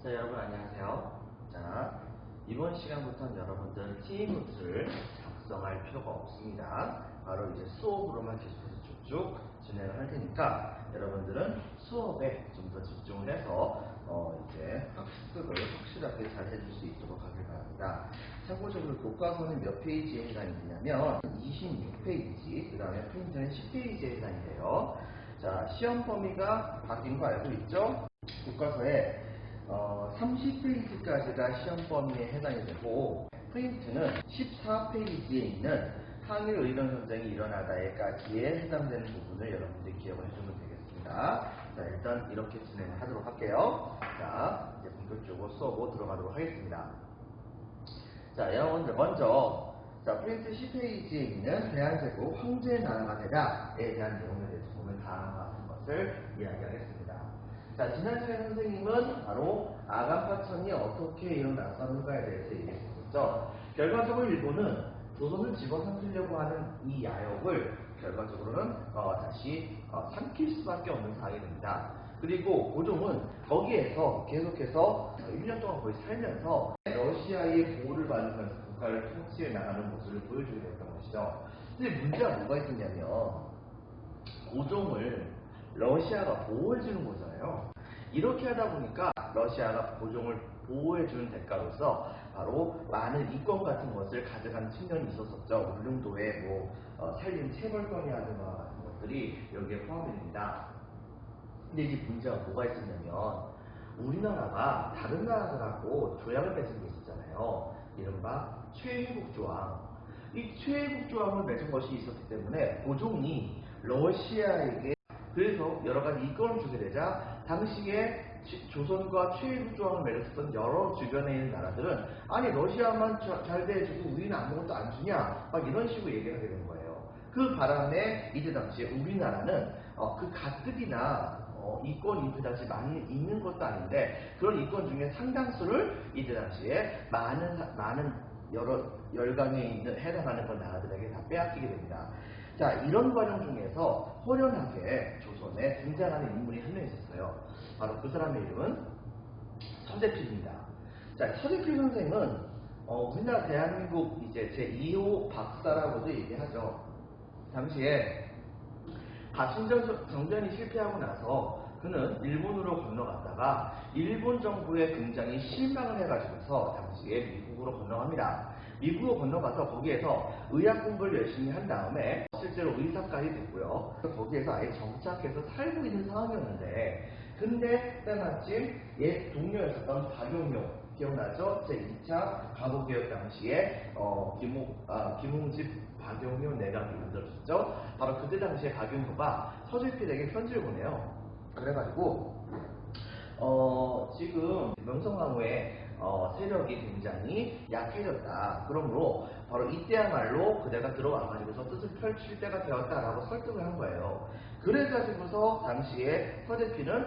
자, 여러분 안녕하세요. 자, 이번 시간부터는 여러분들 팀노트를 작성할 필요가 없습니다. 바로 이제 수업으로만 계속해서 쭉쭉 진행을 할 테니까 여러분들은 수업에 좀 더 집중을 해서 이제 학습을 확실하게 잘 해줄 수 있도록 하길 바랍니다. 참고적으로 교과서는 몇 페이지에 해당이 되냐면 26페이지, 그 다음에 프린트는 10페이지에 해당이 돼요. 자, 시험 범위가 바뀐 거 알고 있죠? 교과서에 30페이지까지가 시험 범위에 해당이 되고, 프린트는 14페이지에 있는 항일 의견 전쟁이 일어나다에까지에 해당되는 부분을 여러분들이 기억을 해주면 되겠습니다. 자, 일단 이렇게 진행을 하도록 할게요. 자, 이제 본격적으로 수업으로 들어가도록 하겠습니다. 자, 여러분들 먼저 프린트 10페이지에 있는 대한제국 황제의 나라가 되다에 대한 내용에 대해서 보면 다음과 같은 것을 이야기하겠습니다. 자, 지난 시간에 선생님은 바로 아간파천이 어떻게 일어났었는가에 대해서 얘기했었죠. 결과적으로 일본은 조선을 집어삼키려고 하는 이 야욕을 결과적으로는 다시 삼킬 수밖에 없는 상황이 됩니다. 그리고 고종은 거기에서 계속해서 1년 동안 거의 살면서 러시아의 보호를 받으면서 국가를 통치해 나가는 모습을 보여주게 됐던 것이죠. 근데 문제가 뭐가 있었냐면 고종을 러시아가 보호해주는 거잖아요. 이렇게 하다 보니까 러시아가 고종을 보호해주는 대가로서 바로 많은 이권 같은 것을 가져가는 측면이 있었었죠. 울릉도에 살림 체벌권이 하는 것 같은 것들이 여기에 포함이 됩니다. 근데 이제 문제가 뭐가 있었냐면 우리나라가 다른 나라들하고 조약을 맺은 게 있었잖아요. 이른바 최혜국조항. 이 최혜국조항을 맺은 것이 있었기 때문에 고종이 러시아에게 그래서 여러 가지 이권을 주게 되자 당시에 조선과 최혜국조항을 맺었던 여러 주변에 있는 나라들은 아니 러시아만 잘 대해주고 우리는 아무것도 안 주냐 막 이런 식으로 얘기를 하게 되는 거예요. 그 바람에 이때 당시에 우리나라는 그 가뜩이나 이권이 그 당시 많이 있는 것도 아닌데 그런 이권 중에 상당수를 이때 당시에 많은 여러 열강에 있는 해당하는 그 나라들에게 다 빼앗기게 됩니다. 자, 이런 과정 중에서 호련하게 조선에 등장하는 인물이 한 명 있었어요. 바로 그 사람의 이름은 서재필입니다. 자, 서재필 선생은 우리나라 대한민국 이제 제2호 박사라고도 얘기하죠. 당시에 가신전 정전이 실패하고 나서 그는 일본으로 건너갔다가 일본 정부에 굉장히 실망을 해가지고서 당시에 미국으로 건너갑니다. 미국으로 건너가서 거기에서 의학 공부를 열심히 한 다음에 실제로 의사까지 됐고요. 거기에서 아예 정착해서 살고 있는 상황이었는데 근데 때마침 옛 동료였었던 박용용 기억나죠? 제2차 가보개혁 당시에 김홍집 박용효 내각이 만들어졌죠. 바로 그때 당시에 박용효가 서재필에게 편지를 보내요. 그래가지고 지금 명성황후의 세력이 굉장히 약해졌다. 그러므로 바로 이때야말로 그대가 들어와가지고서 뜻을 펼칠 때가 되었다라고 설득을 한 거예요. 그래가지고서 당시에 서재필은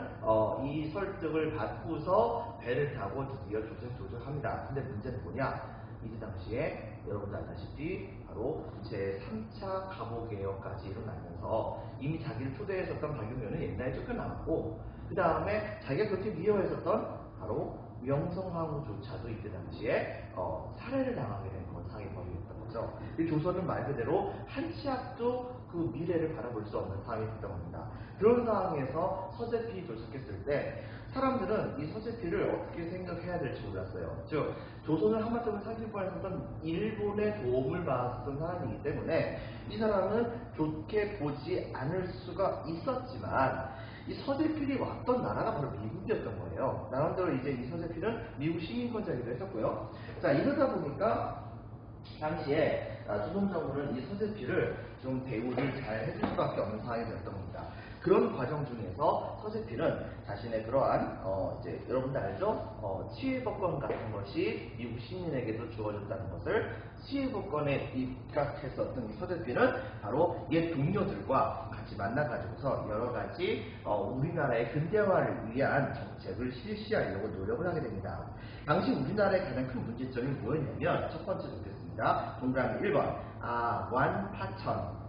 이 설득을 받고서 배를 타고 드디어 조선에 도착합니다. 근데 문제는 뭐냐? 이때 당시에 여러분도 알다시피 바로 제3차 가보개혁까지 일어나면서 이미 자기를 초대했었던 박용효는 옛날에 쫓겨나왔고 그 다음에 자기가 그렇게 미워했었던 바로 명성황후조차도 이때 당시에 살해를 당하게 된 상황이 벌어졌던 거죠. 이 조선은 말 그대로 한 치 앞도 그 미래를 바라볼 수 없는 상황이 됐던 겁니다. 그런 상황에서 서재필이 도착했을 때 사람들은 이 서재필을 어떻게 생각해야 될지 몰랐어요. 즉 조선을 하마터면 삼킬 뻔했었던 일본의 도움을 받았던 사람이기 때문에 이 사람은 좋게 보지 않을 수가 있었지만 이 서재필이 왔던 나라가 바로 미국이었던 거예요. 나름대로 이제 이 서재필은 미국 시민권자이기도 했었고요. 자, 이러다 보니까 당시에 조선 정부는 이 서재필을 좀 대우를 잘 해줄 수밖에 없는 상황이 되었던 겁니다. 그런 과정 중에서 서재필은 자신의 그러한 이제 여러분들 알죠? 치외법권 같은 것이 미국 시민에게도 주어졌다는 것을 치외법권에 입각했었던 이 서재필은 바로 옛 동료들과 같이 만나가지고서 여러 가지 우리나라의 근대화를 위한 정책을 실시하려고 노력을 하게 됩니다. 당시 우리나라의 가장 큰 문제점이 뭐였냐면 첫 번째 좋겠습니다. 동그라미 1번 아관파천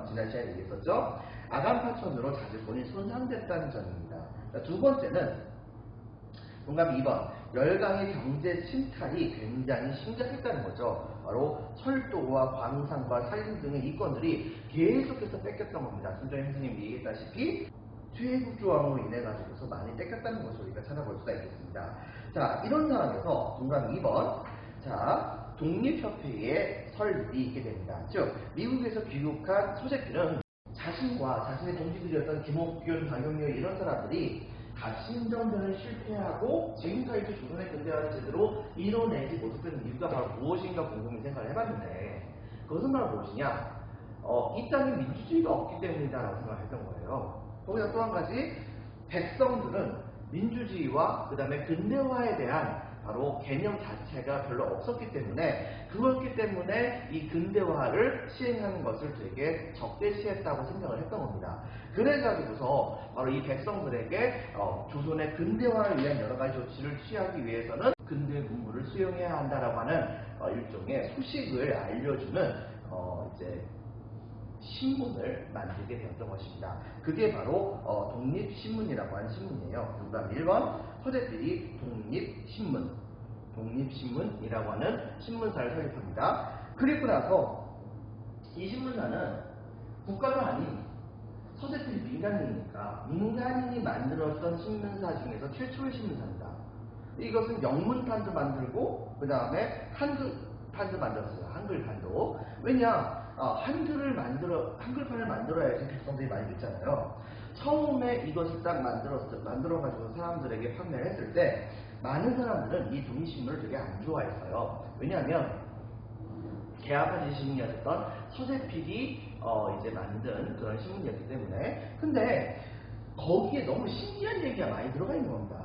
지난 시간에 얘기했었죠. 아간파천으로 자주권이 손상됐다는 점입니다. 두 번째는 동감 2번. 열강의 경제 침탈이 굉장히 심각했다는 거죠. 바로 철도와 광산과 산림 등의 이권들이 계속해서 뺏겼던 겁니다. 순정희 선생님이 얘기했다시피 퇴국조항으로 인해 가지고서 많이 뺏겼다는 것을 우리가 찾아볼 수가 있겠습니다. 자, 이런 상황에서 동감 2번. 자, 독립협회의 설립이 있게 됩니다. 즉, 미국에서 귀국한 소재필은 자신과 자신의 동지들이었던 김옥균, 박용렬 이런 사람들이 가신정변을 실패하고 지금까지 조선의 근대화를 제대로 이뤄내지 못했던 이유가 바로 무엇인가 곰곰이 생각을 해봤는데 그것은 바로 무엇이냐? 이 땅에 민주주의가 없기 때문이다라고 생각을 했던 거예요. 거기다 또 한 가지, 백성들은 민주주의와 그 다음에 근대화에 대한 바로 개념 자체가 별로 없었기 때문에 그렇기 때문에 이 근대화를 시행하는 것을 되게 적대시했다고 생각을 했던 겁니다. 그래가지고서 바로 이 백성들에게 조선의 근대화를 위한 여러 가지 조치를 취하기 위해서는 근대 문물을 수용해야 한다라고 하는 일종의 소식을 알려주는 이제 신문을 만들게 되었던 것입니다. 그게 바로 독립신문이라고 하는 신문이에요. 동감 1번. 소재필이 독립신문이라고 하는 신문사를 설립합니다. 그리고 나서 이 신문사는 국가가 아닌 소재필이 민간인이니까 민간인이 만들었던 신문사 중에서 최초의 신문사입니다. 이것은 영문판도 만들고 그 다음에 한글판도 만들었어요. 한글판도. 왜냐? 한글판을 만들어야지 백성들이 많이 듣잖아요. 처음에 이것을 딱 만들어가지고 사람들에게 판매를 했을 때 많은 사람들은 이 독립신문을 되게 안 좋아했어요. 왜냐하면 개화파지 신문이었던 서재필이 이제 만든 그런 신문이었기 때문에. 근데 거기에 너무 신기한 얘기가 많이 들어가 있는 겁니다.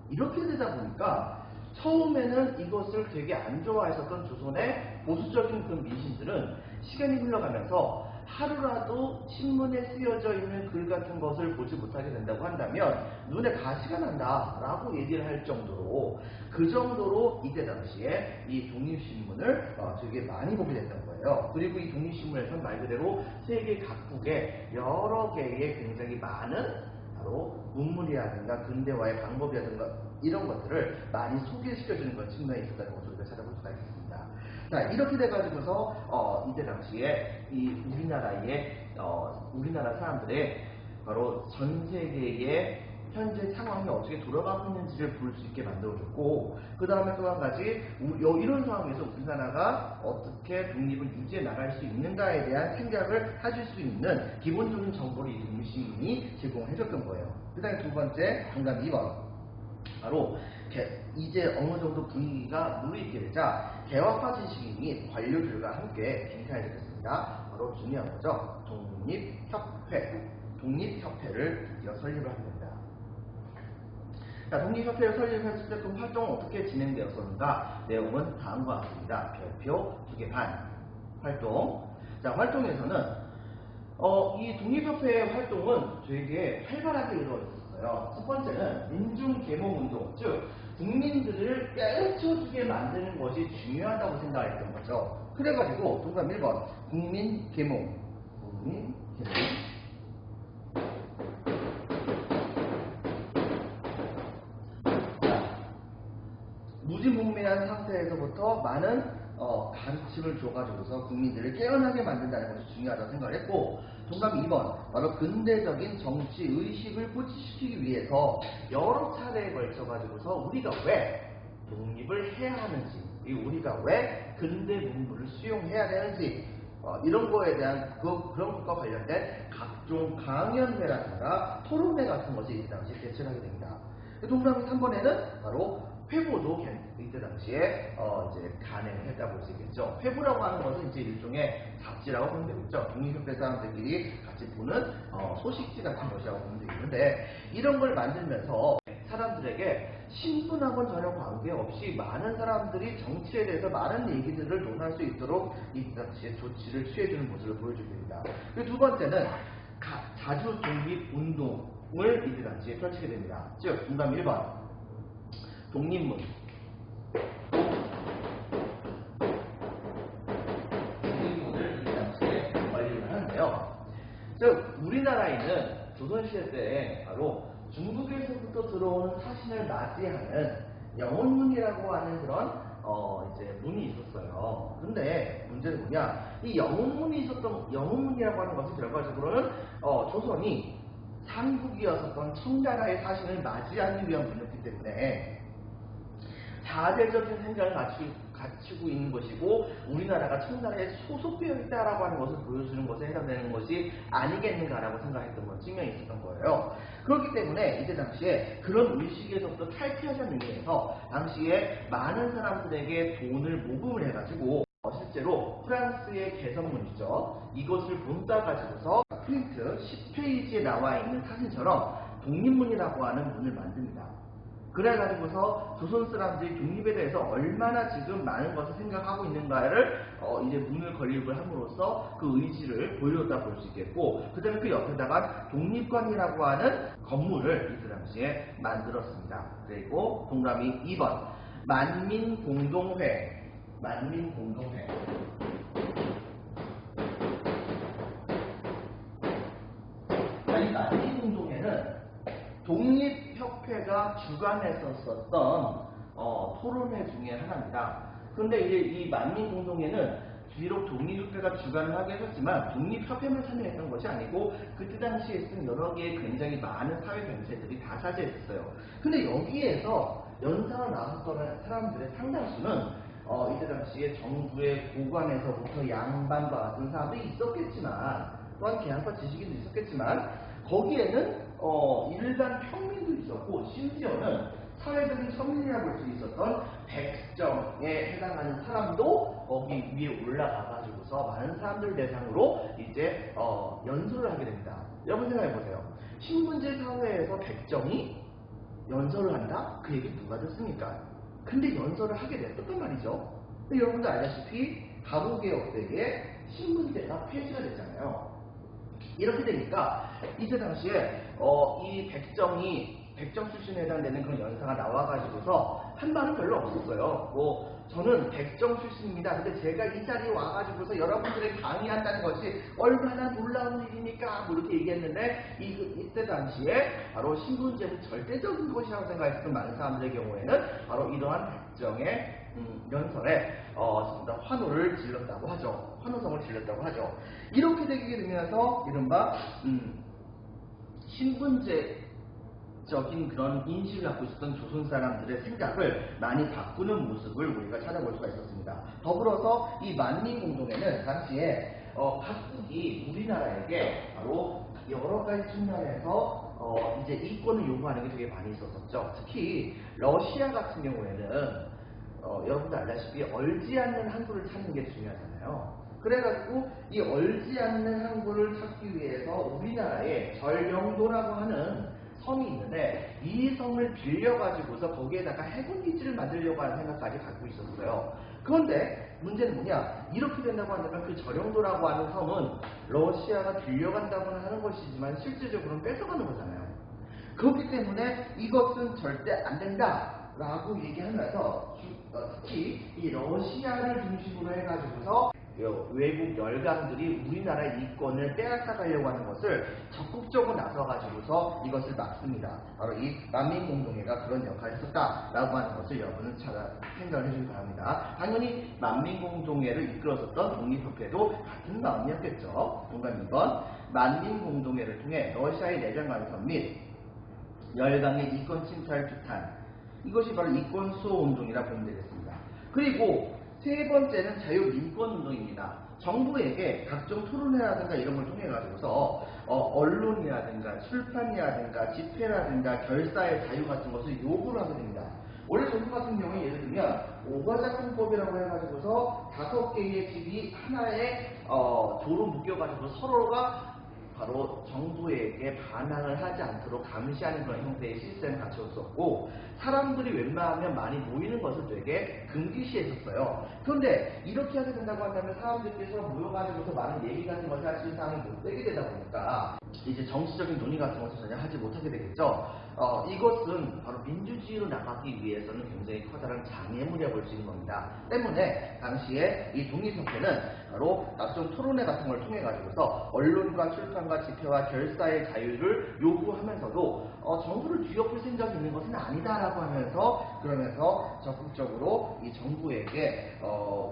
이렇게 되다 보니까 처음에는 이것을 되게 안 좋아했었던 조선의 보수적인 그 민심들은 시간이 흘러가면서 하루라도 신문에 쓰여져 있는 글 같은 것을 보지 못하게 된다고 한다면 눈에 가시가 난다라고 얘기를 할 정도로, 그 정도로 이때 당시에 이 독립신문을 되게 많이 보게 됐던 거예요. 그리고 이 독립신문에서는 말 그대로 세계 각국의 여러 개의 굉장히 많은 바로 문물이라든가 근대화의 방법이라든가 이런 것들을 많이 소개시켜주는 그런 측면이 있었다는 것을 우리가 찾아볼 수가 있습니다. 자, 이렇게 돼가지고서 이때 당시에 이 우리나라 사람들의 바로 전 세계의 현재 상황이 어떻게 돌아가고 있는지를 볼 수 있게 만들어줬고, 그 다음에 또 한 가지 이런 상황에서 우리나라가 어떻게 독립을 유지해 나갈 수 있는가에 대한 생각을 해줄 수 있는 기본적인 정보를 이 독립신문이 제공해줬던 거예요. 그 다음에 두 번째, 동감 2번. 바로 이제 어느 정도 분위기가 무르익게 되자 개화파 지식인 및 관료들과 함께 빈칸해졌습니다. 바로 중요한 거죠. 독립협회를 드디어 설립을 하게 됩니다. 자, 독립협회를 설립했을 때 그 활동은 어떻게 진행되었었는가? 내용은 다음과 같습니다. 별표 2개 반 활동. 자, 활동에서는 이 독립협회의 활동은 되게 활발하게 이루어졌어요. 첫 번째는 민중계몽운동, 즉 국민들을 깨우쳐주게 만드는 것이 중요하다고 생각했던 거죠. 그래가지고 동감 1번 국민계몽. 무지몽매한 상태에서부터 많은 가르침을 줘가지고서 국민들을 깨어나게 만든다는 것이 중요하다고 생각을 했고, 동감 2번 바로 근대적인 정치 의식을 고취시키기 위해서 여러 차례에 걸쳐가지고서 우리가 왜 독립을 해야 하는지, 우리가 왜 근대 문물을 수용해야 되는지 이런 거에 대한 그런 것과 관련된 각종 강연회라든가 토론회 같은 것이 이때 당시에 개최를 하게 됩니다. 동감 3번에는 바로 회보도 이때 당시에 이제 간행을 했다고 볼 수 있겠죠. 회보라고 하는 것은 이제 일종의 잡지라고 보면 되겠죠. 독립협회 사람들끼리 같이 보는 소식지 같은 것이라고 보면 되겠는데, 이런 걸 만들면서 사람들에게 신분하고는 전혀 관계없이 많은 사람들이 정치에 대해서 많은 얘기들을 논할 수 있도록 이때 당시에 조치를 취해주는 모습을 보여주게 됩니다. 그리고 두 번째는 자주 독립운동을 이때 당시에 펼치게 됩니다. 즉, 동감 1번 독립문을 이 당시에 관리를 하는데요. 즉 우리나라에는 조선시대 때 바로 중국에서부터 들어온 사신을 맞이하는 영혼문이라고 하는 그런 이제 문이 있었어요. 근데 문제는 뭐냐? 이 영혼문이라고 하는 것은 결과적으로는 조선이 삼국이었었던 청나라의 사신을 맞이하기 위한 문이었기 때문에 자대적인 생각을 갖추고 있는 것이고 우리나라가 청나라에 소속되어 있다라고 하는 것을 보여주는 것에 해당되는 것이 아니겠는가라고 생각했던 측면이 있었던 거예요. 그렇기 때문에 이때 당시에 그런 의식에서부터 탈피하자는 의미에서 당시에 많은 사람들에게 돈을 모금을 해가지고 실제로 프랑스의 개성문이죠. 이것을 본따 가지고서 프린트 10페이지에 나와 있는 사진처럼 독립문이라고 하는 문을 만듭니다. 그래가지고서 조선 사람들이 독립에 대해서 얼마나 지금 많은 것을 생각하고 있는가를 이제 문을 건립을 함으로써 그 의지를 보여줬다 볼 수 있겠고, 그 다음에 그 옆에다가 독립관이라고 하는 건물을 이때 당시에 만들었습니다. 그리고 동그라미 2번 만민공동회. 이 만민공동회는 독립협회가 주관했었던 토론회 중에 하나입니다. 그런데 이제 이 만민공동회는 비록 독립협회가 주관을 하게 했었지만 독립협회만 참여했던 것이 아니고 그때 당시에 있었던 여러 개의 굉장히 많은 사회단체들이 다 차지했었어요. 근데 여기에서 연사로 나섰던 사람들의 상당수는 이때 당시에 정부의 고관에서부터 양반과 같은 사람들이 있었겠지만, 또한 계양파 지식인도 있었겠지만, 거기에는 일반 평민도 있었고, 심지어는 사회적인 서민이라고 볼 수 있었던 백정에 해당하는 사람도 거기 위에 올라가가지고서 많은 사람들 대상으로 이제 연설을 하게 됩니다. 여러분 생각해보세요. 신분제 사회에서 백정이 연설을 한다? 그 얘기 누가 듣습니까? 근데 연설을 하게 됐었단 말이죠. 근데 여러분도 알다시피 가부개혁 때에 신분제가 폐지가 됐잖아요. 이렇게 되니까 이때 당시에 이 백정 출신에 해당되는 그런 연사가 나와가지고서 한 말은 별로 없었어요. 저는 백정 출신입니다. 근데 제가 이 자리에 와가지고서 여러분들에게 강의한다는 것이 얼마나 놀라운 일입니까? 이렇게 얘기했는데 이때 당시에 바로 신분제는 절대적인 것이라고 생각했던 많은 사람들의 경우에는 바로 이러한 백정의 연설에 환호를 질렀다고 하죠. 환호성을 질렀다고 하죠. 이렇게 되게 되면서 이른바 신분제적인 그런 인식을 갖고 있었던 조선 사람들의 생각을 많이 바꾸는 모습을 우리가 찾아볼 수가 있었습니다. 더불어서 이 만민공동회는 당시에 각국이 우리나라에게 바로 여러 가지 측면에서 이제 이권을 요구하는 게 되게 많이 있었었죠. 특히 러시아 같은 경우에는 여러분도 알다시피 얼지 않는 항구를 찾는 게 중요하잖아요. 그래가지고 이 얼지 않는 항구를 찾기 위해서 우리나라에 절명도라고 하는 섬이 있는데 이 섬을 빌려가지고서 거기에다가 해군 기지를 만들려고 하는 생각까지 갖고 있었어요. 그런데 문제는 뭐냐? 이렇게 된다고 한다면 그 절영도라고 하는 섬은 러시아가 빌려간다고는 하는 것이지만 실질적으로는 뺏어가는 거잖아요. 그렇기 때문에 이것은 절대 안 된다 라고 얘기하면서 특히 이 러시아를 중심으로 해가지고서 외국 열강들이 우리나라의 이권을 빼앗아 가려고 하는 것을 적극적으로 나서가지고서 이것을 막습니다. 바로 이 만민공동회가 그런 역할을 했었다라고 하는 것을 여러분은 생각을 해주시기 바랍니다. 당연히 만민공동회를 이끌었었던 독립협회도 같은 마음이었겠죠. 동감 2번 만민공동회를 통해 러시아의 내장 간섭 및 열강의 이권 침탈 규탄, 이것이 바로 이권 수호 운동이라 보면 되겠습니다. 그리고 세 번째는 자유민권운동입니다. 정부에게 각종 토론회라든가 이런 걸 통해 가지고서 언론이라든가 출판이라든가 집회라든가 결사의 자유 같은 것을 요구를 하게 됩니다. 원래 정부 같은 경우에 예를 들면 오가작공법이라고 해가지고서 5개의 집이 하나의 조로 묶여가지고 서로가 바로 정부에게 반항을 하지 않도록 감시하는 그런 형태의 시스템을 갖추었었고, 사람들이 웬만하면 많이 모이는 것을 되게 금기시했었어요. 그런데 이렇게 하게 된다고 한다면 사람들께서 모여가지고서 많은 얘기 같은 것을 할 수 있는 상황이 못 되게 되다 보니까 이제 정치적인 논의 같은 것을 전혀 하지 못하게 되겠죠. 이것은 바로 민주주의로 나가기 위해서는 굉장히 커다란 장애물이라 볼 수 있는 겁니다. 때문에 당시에 이 독립협회는 바로 낙종 토론회 같은 걸 통해 가지고서 언론과 출판과 집회와 결사의 자유를 요구하면서도 정부를 뒤엎을 생각이 있는 것은 아니다라고 하면서 그러면서 적극적으로 이 정부에게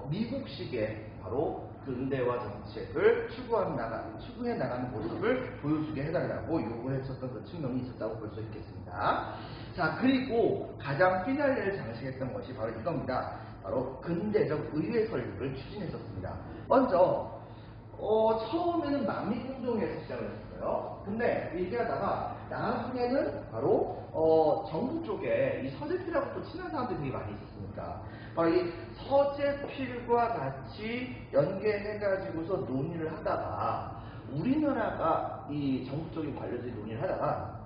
미국식의 바로 근대화 정책을 추구해 나가는 모습을 보여주게 해달라고 요구했었던 그 측면이 있었다고 볼 수 있겠습니다. 자, 그리고 가장 피날레를 장식했던 것이 바로 이겁니다. 바로 근대적 의회 설립을 추진했었습니다. 먼저 처음에는 만민공동회에서 시작을 했어요. 근데 얘기하다가 나중에는 바로 정부 쪽에 이 서재필하고 또 친한 사람들이 되게 많이 있었으니까 바로 이 서재필과 같이 연계해가지고서 논의를 하다가 우리나라가 이 정부 쪽인 관료들이 논의를 하다가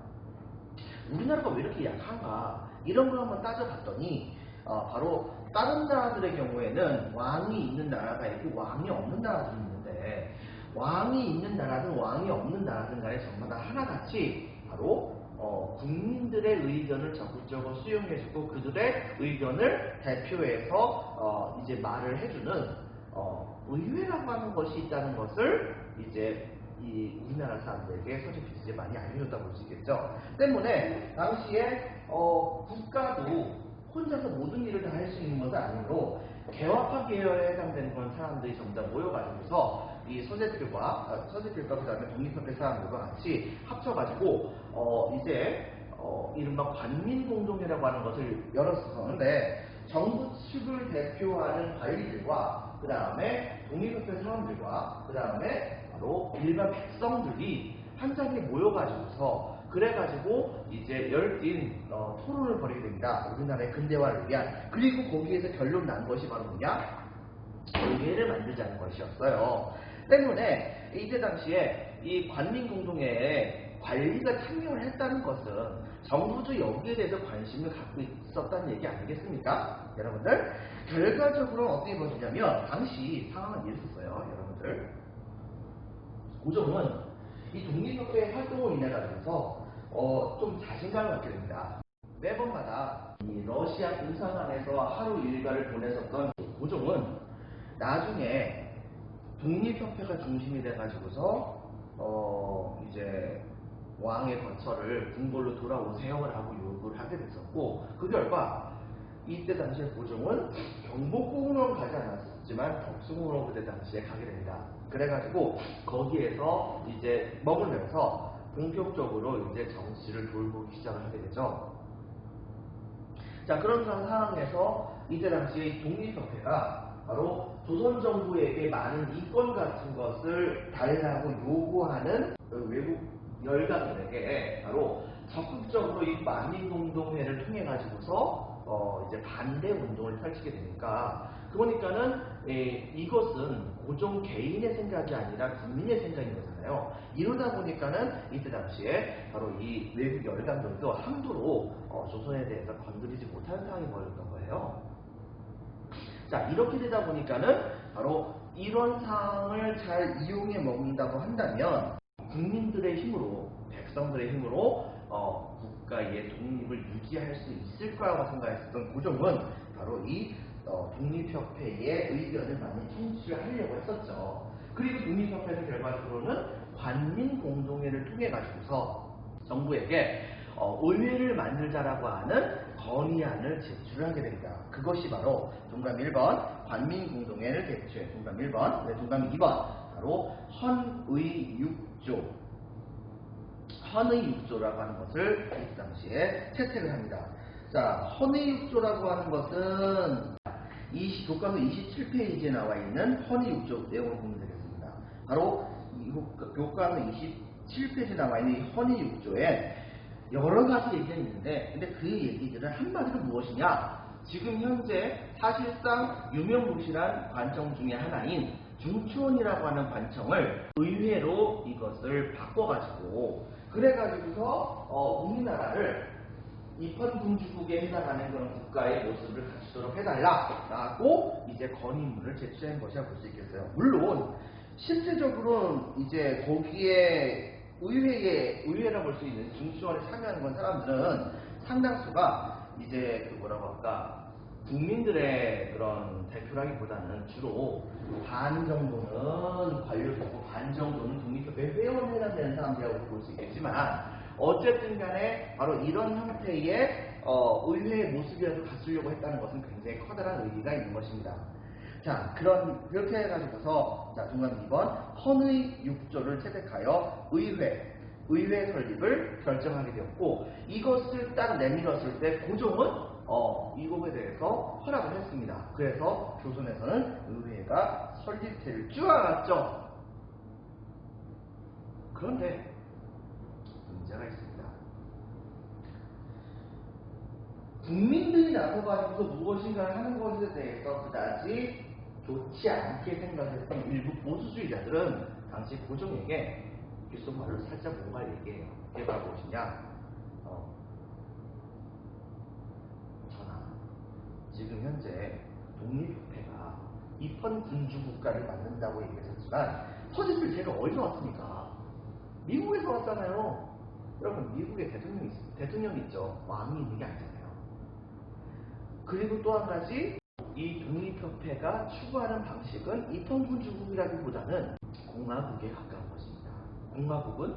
우리나라가 왜 이렇게 약한가 이런 걸 한번 따져봤더니 바로 다른 나라들의 경우에는 왕이 있는 나라가 있고 왕이 없는 나라들이 있는데 왕이 있는 나라든 왕이 없는 나라든 간에 전부 다 하나같이 바로 국민들의 의견을 적극적으로 수용해주고 그들의 의견을 대표해서 이제 말을 해주는 의회라고 하는 것이 있다는 것을 이제 이 우리나라 사람들에게 서재필이 이제 많이 알려줬다 볼 수 있겠죠. 때문에 당시에 국가도 혼자서 모든 일을 다 할 수 있는 것은 아니므로 개화파 계열에 해당되는 그런 사람들이 전부 다 모여가지고서 이 서재필과 그 다음에 독립협회 사람들과 같이 합쳐가지고 이제 이른바 관민공동회라고 하는 것을 열었었는데 정부 측을 대표하는 관리들과 그 다음에 독립협회 사람들과 그 다음에 바로 일반 백성들이 한 자리에 모여가지고서 그래가지고 이제 열띤 토론을 벌이게 됩니다. 우리나라의 근대화를 위한. 그리고 거기에서 결론 난 것이 바로 뭐냐? 의회를 만들자는 것이었어요. 때문에 이때 당시에 이 관민공동회에 관리가 참여를 했다는 것은 정부도 여기에 대해서 관심을 갖고 있었다는 얘기 아니겠습니까? 여러분들 결과적으로 어떻게 보시냐면 당시 상황은 이랬었어요. 여러분들 고종은 이 독립협회의 활동으로 인해 가지고서 좀 자신감을 갖게 됩니다. 매번마다 이 러시아 군사관에서 하루 일과를 보냈었던 고종은 나중에 독립협회가 중심이 돼가지고서 이제 왕의 거처를 궁궐로 돌아오세요를 하고 요구를 하게 됐었고 그 결과 이때 당시에 고종은 경복궁으로 가지 않았지만 덕숭으로 그때 당시에 가게 됩니다. 그래가지고 거기에서 이제 머물면서 본격적으로 이제 정치를 돌보기 시작을 하게 되죠. 자, 그런 상황에서 이때 당시에 독립협회가 바로 조선 정부에게 많은 이권 같은 것을 달라고 요구하는 외국 열강들에게 바로 적극적으로 이 만민공동회를 통해 가지고서 이제 반대 운동을 펼치게 되니까 그러니까는 이것은 고종 개인의 생각이 아니라 국민의 생각인 거잖아요. 이러다 보니까는 이때 당시에 바로 이 외국 열강들도 함부로 조선에 대해서 건드리지 못하는 상황이 벌어졌던 거예요. 자, 이렇게 되다 보니까는 바로 이런 상황을 잘 이용해 먹는다고 한다면 국민들의 힘으로, 백성들의 힘으로 국가의 독립을 유지할 수 있을 거라고 생각했었던 고종은 바로 이 독립협회의 의견을 많이 청취를 하려고 했었죠. 그리고 독립협회는 결과적으로는 관민공동회를 통해 가지고서 정부에게 의회를 만들자라고 하는 건의안을 제출하게 됩니다. 그것이 바로 동감 1번 관민공동회를 개최, 동감 1번, 동감 2번 바로 헌의6조, 헌의6조라고 하는 것을 이 당시에 채택을 합니다. 자, 헌의6조라고 하는 것은 교과서 27페이지에 나와 있는 헌의6조 내용을 보면 되겠습니다. 바로 교과서 27페이지에 나와 있는 이 헌의6조에 여러 가지 얘기가 있는데, 근데 그 얘기들은 한마디로 무엇이냐? 지금 현재 사실상 유명무실한 관청 중에 하나인 중추원이라고 하는 관청을 의회로 이것을 바꿔가지고 그래가지고서 우리나라를 입헌군주국에 해당하는 그런 국가의 모습을 갖추도록 해달라라고 이제 건의문을 제출한 것이라 볼 수 있겠어요. 물론 실제적으로는 이제 거기에 의회라고 볼 수 있는 중수원에 참여하는 건 사람들은 상당수가 이제 그 뭐라고 할까, 국민들의 그런 대표라기보다는 주로 반 정도는 관료되고 반 정도는 독립협회 회원에 해당되는 사람들이라고 볼 수 있겠지만, 어쨌든 간에 바로 이런 형태의 의회의 모습이라도 갖추려고 했다는 것은 굉장히 커다란 의미가 있는 것입니다. 자, 그렇게 해가지고서, 자, 중간 2번, 헌의 6조를 채택하여 의회 설립을 결정하게 되었고, 이것을 딱 내밀었을 때 고종은 이 부분에 대해서 허락을 했습니다. 그래서 조선에서는 의회가 설립체를 쭈어났죠. 그런데 문제가 있습니다. 국민들이 나서가지고서 무엇인가를 하는 것에 대해서 그다지 좋지 않게 생각했던 일부 보수주의자들은 당시 고종에게 귓속말로 살짝 뭔가 얘기해요. 그게 바로 무엇이냐? 전하, 지금 현재 독립협회가 입헌군주국가를 만든다고 얘기하셨지만 터집을 제가 어디서 왔습니까? 미국에서 왔잖아요. 여러분, 미국에 대통령이 있죠. 왕이 있는 게 아니잖아요. 그리고 또 한 가지, 이 독립협회가 추구하는 방식은 입헌군주국이라기보다는 공화국에 가까운 것입니다. 공화국은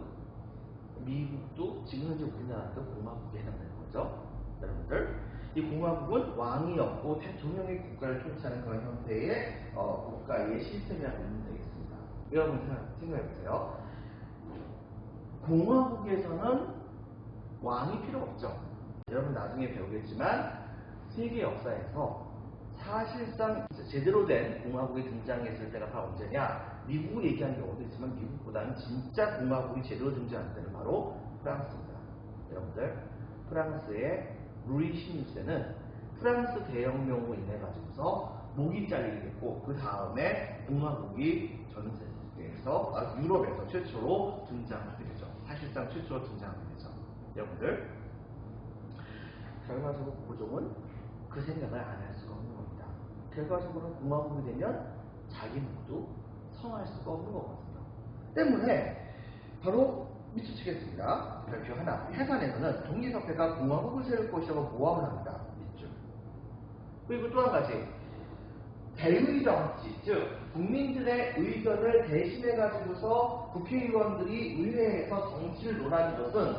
미국도 지금 현재 우리나라도 공화국에 해당되는 거죠. 여러분들, 이 공화국은 왕이 없고 대통령의 국가를 통치하는 그런 형태의 국가의 시스템이라고 보면 되겠습니다. 여러분 생각해보세요. 공화국에서는 왕이 필요 없죠. 여러분 나중에 배우겠지만 세계 역사에서 사실상 제대로 된 공화국이 등장했을 때가 바로 언제냐? 미국을 얘기하는 경우도 있지만 미국보다는 진짜 공화국이 제대로 등장할 때는 바로 프랑스입니다. 여러분들, 프랑스의 루이 16세는 프랑스 대혁명으로 인해 가지고서 목이 잘리게 됐고, 그 다음에 공화국이 전 세계에서 유럽에서 최초로 등장하게 되죠. 사실상 최초로 등장하게 되죠. 여러분들, 결과적으로 고종은 그 생각을 안 할 수가 없는 겁니다. 결과적으로 공화국이 되면 자기 누구도 성할 수가 없는 거거든요. 때문에 바로 밑줄 치겠습니다. 별표 하나. 해산에서는 독립협회가 공화국을 세울 것이라고 모함을 합니다. 밑줄. 그리고 또 한 가지, 대의 정치, 즉 국민들의 의견을 대신해 가지고서 국회의원들이 의회에서 정치를 논하는 것은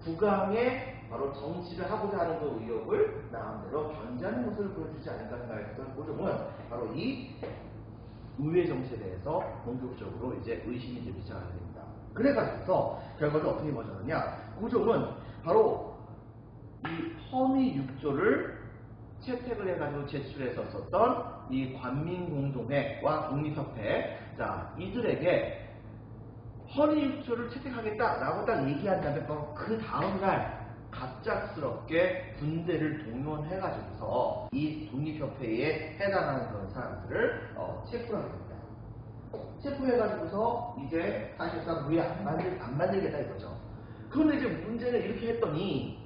국왕의 바로 정치를 하고자 하는 그 의욕을 마음대로 견제하는 모습을 보여주지 않을까 생각했던 고종은 바로 이 의회 정치에 대해서 본격적으로 이제 의심이 들기 시작하게 됩니다. 그래가지고서 결과를 어떻게 벌어졌느냐? 고종은 바로 이 헌의 6조를 채택을 해가지고 제출했었던 이 관민공동회와 독립협회, 자, 이들에게 헌의 6조를 채택하겠다라고 딱 얘기한 다음에 바로 그 다음날 갑작스럽게 군대를 동원해가지고서 이 독립협회에 해당하는 그런 사람들을 체포하게 됩니다. 체포해가지고서 이제 사실상 왜 안 만들겠다 이거죠. 그런데 이제 문제는 이렇게 했더니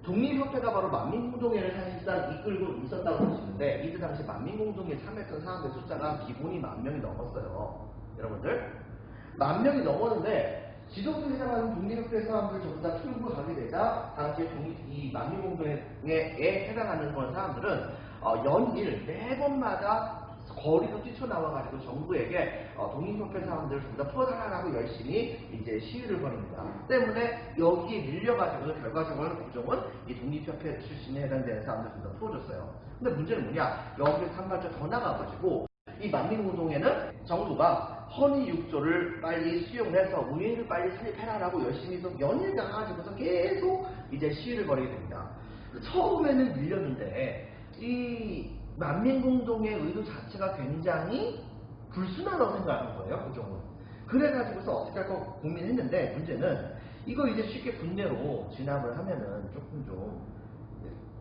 독립협회가 바로 만민공동회를 사실상 이끌고 있었다고 보시는데, 이때 당시 만민공동회에 참여했던 사람들 숫자가 기본이 10,000명이 넘었어요. 여러분들, 10,000명이 넘었는데 지도부에 해당하는 독립협회 사람들 전부 다 출국을 가게 되자 당시에 이 만민공동회에 해당하는 그런 사람들은 연일 매번마다 거리로 뛰쳐나와가지고 정부에게 독립협회 사람들을 전부 다 풀어달라고 열심히 이제 시위를 벌입니다. 때문에 여기에 밀려가지고 결과적으로 고종은 이 독립협회 출신에 해당되는 사람들 전부 다 풀어줬어요. 근데 문제는 뭐냐? 여기서 한 발짝 더 나가가지고 이 만민공동회는 정부가 헌의 6조를 빨리 수용해서 의회를 빨리 설립해라라고 열심히 연일 나가가지고서 계속 이제 시위를 벌이게 됩니다. 처음에는 밀렸는데 이 만민공동의 의도 자체가 굉장히 불순하다고 생각하는 거예요, 고종은. 그래가지고서 어떻게 할까 고민했는데, 문제는 이거 이제 쉽게 군대로 진압을 하면은 조금 좀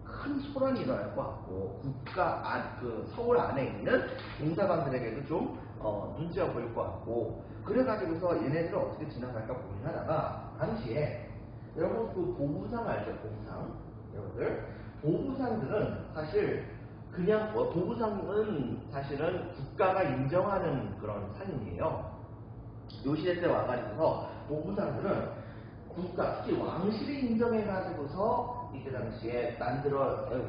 큰 소란이 일어날 것 같고, 서울 안에 있는 공사관들에게도 좀 눈치가 보일 것 같고, 그래가지고서 얘네들을 어떻게 진압할까 고민하다가 당시에 여러분 그 보부상 알죠? 보부상. 여러분들, 보부상들은 사실 그냥 보부상은 사실은 국가가 인정하는 그런 상인이에요. 요 시대 때 와가지고서 보부상들은 국가, 특히 왕실이 인정해가지고서 이때 당시에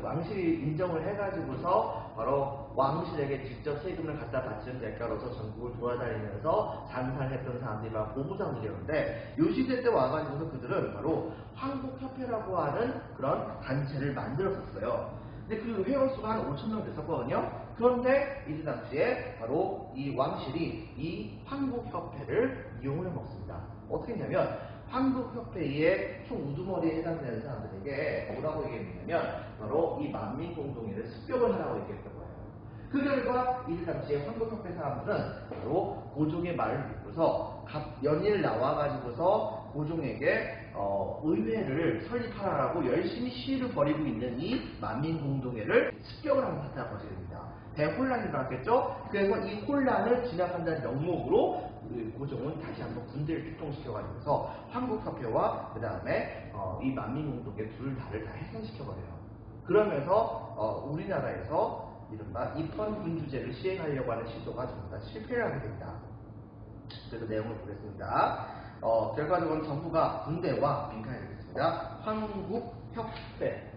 왕실이 인정을 해가지고서 바로 왕실에게 직접 세금을 갖다 바치는 대가로서 전국을 돌아다니면서 장사를 했던 사람들이 바로 보부상들이었는데, 요 시대 때 와가지고서 그들은 바로 황국협회라고 하는 그런 단체를 만들었었어요. 근데 그 회원수가 한 5,000명 됐었거든요. 그런데 이때 당시에 바로 이 왕실이 이 황국협회를 이용을 해먹습니다. 어떻게 했냐면, 황국협회의 총 우두머리에 해당되는 사람들에게 뭐라고 얘기했냐면, 바로 이 만민공동회를 습격을 하라고 얘기했던 거예요. 그 결과 이때 당시에 황국협회 사람들은 바로 고종의 말을 듣고서 연일 나와가지고서 고종에게 의회를 설립하라고 열심히 시위를 벌이고 있는 이 만민공동회를 습격을 하는 사태가 벌어집니다. 대혼란이 일어났겠죠? 그래서 이 혼란을 진압한다는 명목으로 고종은 다시 한번 군대를 출동시켜가지고서 황국협회와 그 다음에 이 만민공동회 둘 다를 다 해산시켜버려요. 그러면서 우리나라에서 이른바 입헌군주제를 시행하려고 하는 시도가 전부 다 실패를 하게 됩니다. 그래서 내용을 보겠습니다. 결과적으로 정부가 군대와 민간에 되겠습니다. 황국협회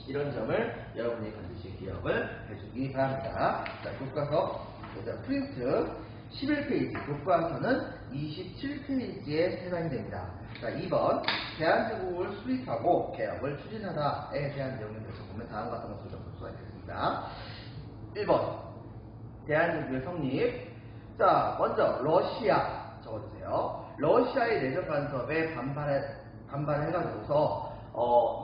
이런 점을 여러분이 반드시 기억을 해주기 바랍니다. 자, 교과서 프린트 11페이지, 교과서는 27페이지에 해당이 됩니다. 자, 2번 대한제국을 수립하고 개혁을 추진하다에 대한 내용에 대해서 보면 다음과 같은 것을 볼 수가 있겠습니다. 1번 대한제국의 성립. 자, 먼저 러시아 적어주세요. 러시아의 내정 간섭에 반발을 해가지고서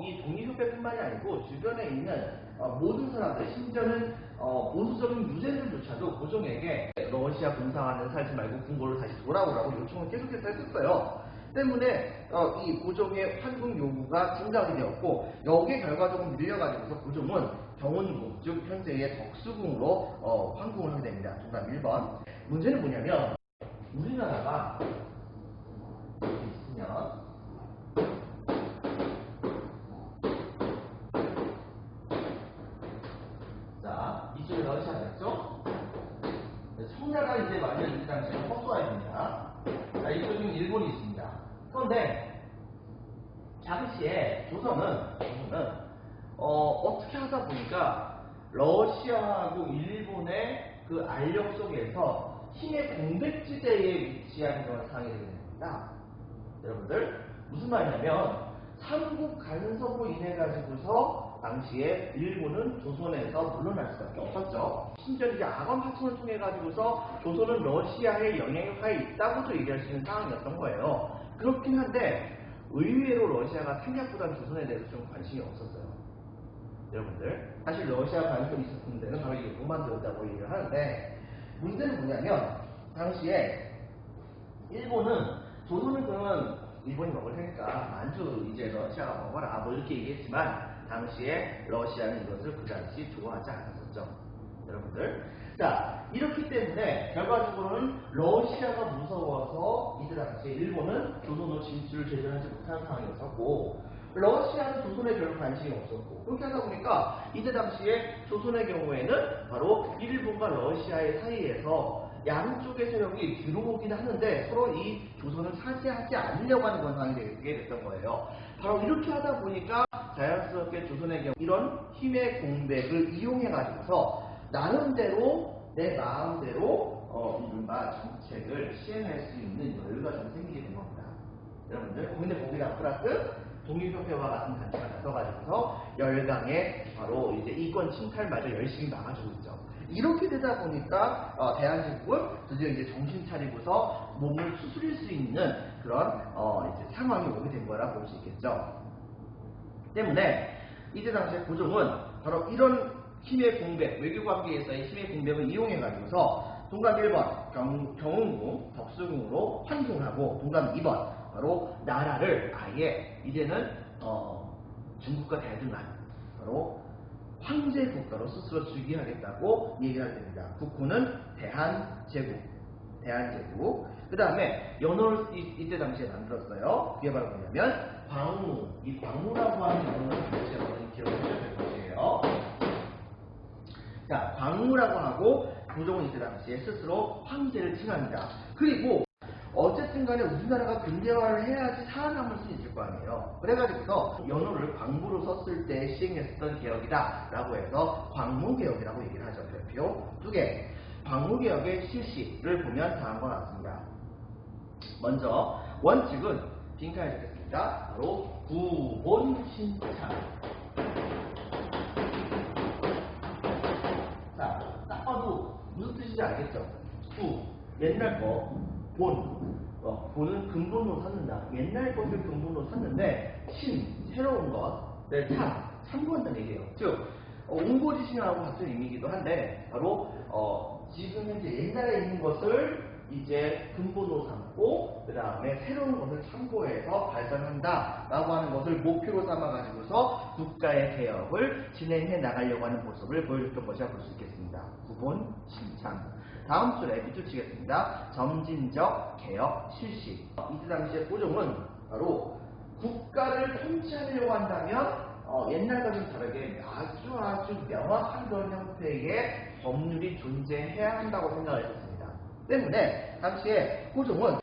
이 독립협회뿐만이 아니고 주변에 있는 모든 사람들, 심지어는 보수적인 유대인들조차도 고종에게 러시아 공산화는 살지 말고 궁궐로 다시 돌아오라고 요청을 계속해서 했었어요. 때문에 이 고종의 환궁 요구가 증가하게 되었고, 여기에 결과적으로 밀려가지고서 고종은 경운궁, 즉 현재의 덕수궁으로 환궁을 하게 됩니다. 정답 1번. 문제는 뭐냐면, 우리나라가 있으면 자, 이쪽에 러시아였죠? 청나라 이제 완전 이 당시에 허수아야 됩니다. 자, 이쪽에는 일본이 있습니다. 그런데 당시에 조선은 어떻게 하다 보니까 러시아하고 일본의 그 알력 속에서 힘의 공백지대에 위치한 그런 상황이 되게 됩니다. 여러분들 무슨 말이냐면, 삼국 간섭으로 인해 가지고서 당시에 일본은 조선에서 물러날 수밖에 없었죠. 심지어 이제 아건 파천을 통해 가지고서 조선은 러시아의 영향하에 있다고도 얘기할 수 있는 상황이었던 거예요. 그렇긴 한데 의외로 러시아가 생각보다 조선에 대해서 좀 관심이 없었어요. 여러분들 사실 러시아 관심이 있었던 데는 바로 이 로만들었다고 얘기를 하는데, 문제는 뭐냐면 당시에 일본은 조선은 그러면 일본이 먹을 테니까 만주 이제 러시아가 먹어라 뭐 이렇게 얘기했지만, 당시에 러시아는 이것을 그 당시 좋아하지 않았었죠. 여러분들, 자, 이렇기 때문에 결과적으로는 러시아가 무서워서 이때 당시에 일본은 조선으로 진출을 제대로 하지 못한 상황이었었고, 러시아는 조선에 별로 관심이 없었고, 그렇게 하다 보니까 이때 당시에 조선의 경우에는 바로 일본과 러시아의 사이에서 양쪽의 세력이 들어오긴 하는데 서로 이 조선을 차지하지 않으려고 하는 그런 상황이 되게 됐던 거예요. 바로 이렇게 하다 보니까 자연스럽게 조선의 경우 이런 힘의 공백을 이용해 가지고서 나름대로 내 마음대로 이른바 정책을 시행할 수 있는 여유가 좀 생기게 된 겁니다. 여러분들, 근데 거기다 플러스 독립협회와 같은 단체가 나서가지고서 열강의 바로 이제 이권 침탈마저 열심히 막아주고 있죠. 이렇게 되다 보니까 대한제국은 드디어 이제 정신 차리고서 몸을 수술일 수 있는 그런 이제 상황이 오게 된 거라 볼 수 있겠죠. 때문에 이때 당시에 고종은 바로 이런 힘의 공백, 외교관계에서의 힘의 공백을 이용해가지고서 동감 1번 경운궁, 덕수궁으로 환궁하고, 동감 2번 바로 나라를 아예 이제는 중국과 대등한 바로 황제 국가로 스스로 즉위하겠다고 얘기하게 됩니다. 국호는 대한제국. 그 다음에 연호를 이때 당시에 만들었어요. 그게 바로 뭐냐면 광무. 이 광무라고 하는 연호는 다시 한번 기억을 해줘야 될 것이에요. 자, 광무라고 하고 고종은 이때 당시에 스스로 황제를 칭합니다. 그리고 어쨌든 간에 우리나라가 근대화를 해야지 살아남을 수 있을 거 아니에요. 그래가지고서 연호를 광무로 썼을 때 시행했었던 개혁이다 라고 해서 광무개혁이라고 얘기를 하죠. 별표 2개. 광무개혁의 실시를 보면 다음과 같습니다. 먼저 원칙은 빈칸에 적겠습니다. 바로 구본신창. 자, 딱 봐도 무슨 뜻인지 알겠죠? 구, 옛날 거, 본, 본은 근본으로 삼는다. 옛날 것을 근본으로 삼는데 신, 새로운 것을 참고한다는 얘기예요. 즉, 옹고지신하고 같은 의미이기도 한데 바로 지금 현재 옛날에 있는 것을 이제 근본으로 삼고 그 다음에 새로운 것을 참고해서 발전한다 라고 하는 것을 목표로 삼아 가지고서 국가의 개혁을 진행해 나가려고 하는 모습을 보여줬던 것이라 볼 수 있겠습니다. 구본 신창. 다음 줄에 밑줄 치겠습니다. 점진적 개혁 실시. 이때 당시에 고종은 바로 국가를 통치하려고 한다면 옛날과 좀 다르게 아주 명확한 그런 형태의 법률이 존재해야 한다고 생각을 했습니다. 때문에 당시에 고종은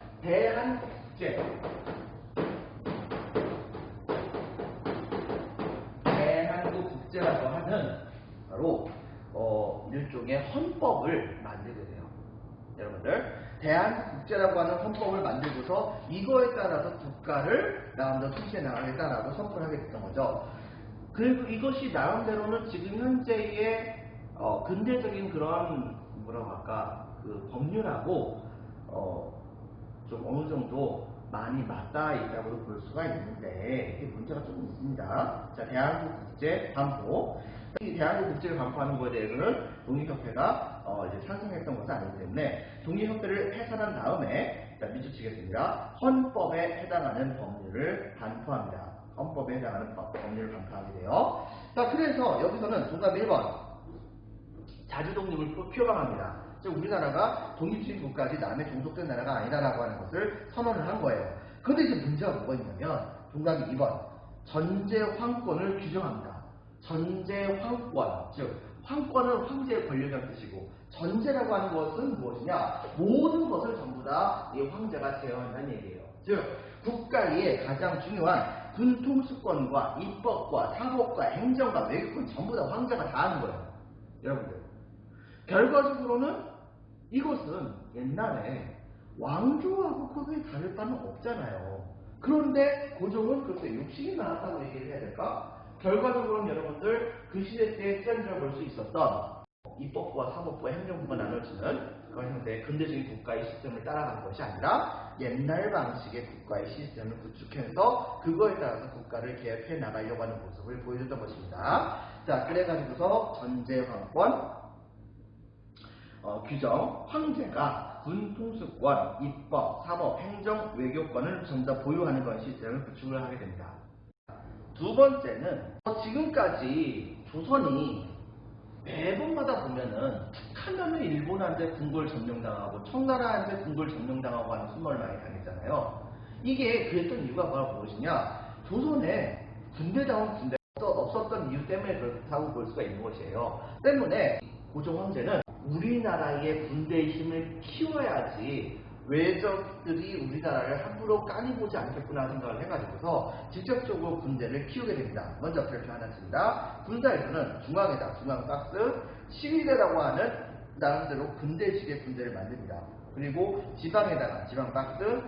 대한국제라고 하는 바로 일종의 헌법을 만들게 돼요. 여러분들, 대한국제라고 하는 헌법을 만들고서 이거에 따라서 국가를 나름대로 통치해 나가겠다라고 선포를 하게 됐던 거죠. 그리고 이것이 나름대로는 지금 현재의 근대적인 그런 뭐라고 할까 그 법률하고 좀 어느 정도 많이 맞닿아 있다고 볼 수가 있는데 이게 문제가 좀 있습니다. 자, 대한민국 국제 반포. 이 대한민국 국제를 반포하는 것에 대해서는 독립협회가 이제 찬성했던 것은 아니기 때문에 독립협회를 해산한 다음에 밑줄 치겠습니다. 헌법에 해당하는 법률을 반포합니다. 헌법에 해당하는 법률을 반포하게 돼요. 자, 그래서 여기서는 정답 1번 자주독립을 표방합니다. 즉 우리나라가 독립주의 국가지 남의 종속된 나라가 아니다라고 하는 것을 선언을 한 거예요. 그런데 이제 문제가 뭐가 있냐면 정답이 2번 전제황권을 규정합니다. 전제황권, 즉 황권은 황제의 권력이라는 뜻이고 전제라고 하는 것은 무엇이냐? 모든 것을 전부 다 이 황제가 제어한다는 얘기예요. 즉 국가의 가장 중요한 군통수권과 입법과 사법과 행정과 외교권 전부 다 황제가 다 하는 거예요. 여러분들, 결과적으로는 이것은 옛날에 왕조하고 크게 다를 바는 없잖아요. 그런데 고종은 그것에 욕심이 많았다고 얘기를 해야 될까? 결과적으로는 여러분들 그 시대 때의 트렌드를 볼 수 있었던 입법부와 사법부와 행정부가 나눠지는 그런 형태의 근대적인 국가의 시스템을 따라가는 것이 아니라 옛날 방식의 국가의 시스템을 구축해서 그거에 따라서 국가를 개혁해 나가려고 하는 모습을 보여줬던 것입니다. 자, 그래가지고서 전제황권 규정, 황제가 군통수권, 입법, 사법, 행정, 외교권을 전부 다 보유하는 그런 시스템을 구축을 하게 됩니다. 두 번째는 지금까지 조선이 매번마다 보면은 북한하면 일본한테 궁궐 점령당하고 청나라한테 궁궐 점령당하고 하는 순번을 많이 당했잖아요. 이게 그랬던 이유가 무엇이냐? 조선에 군대다운 군대가 없었던 이유 때문에 그렇다고 볼 수가 있는 것이에요. 때문에 고종 황제는 우리나라의 군대의 힘을 키워야지 외적들이 우리나라를 함부로 까니보지 않겠구나 생각을 해가지고서 직접적으로 군대를 키우게 됩니다. 먼저 별표 하나 씁니다. 군사에서는 중앙에다 중앙박스 12대라고 하는 나름대로 군대식의 군대를 만듭니다. 그리고 지방에다가 지방박스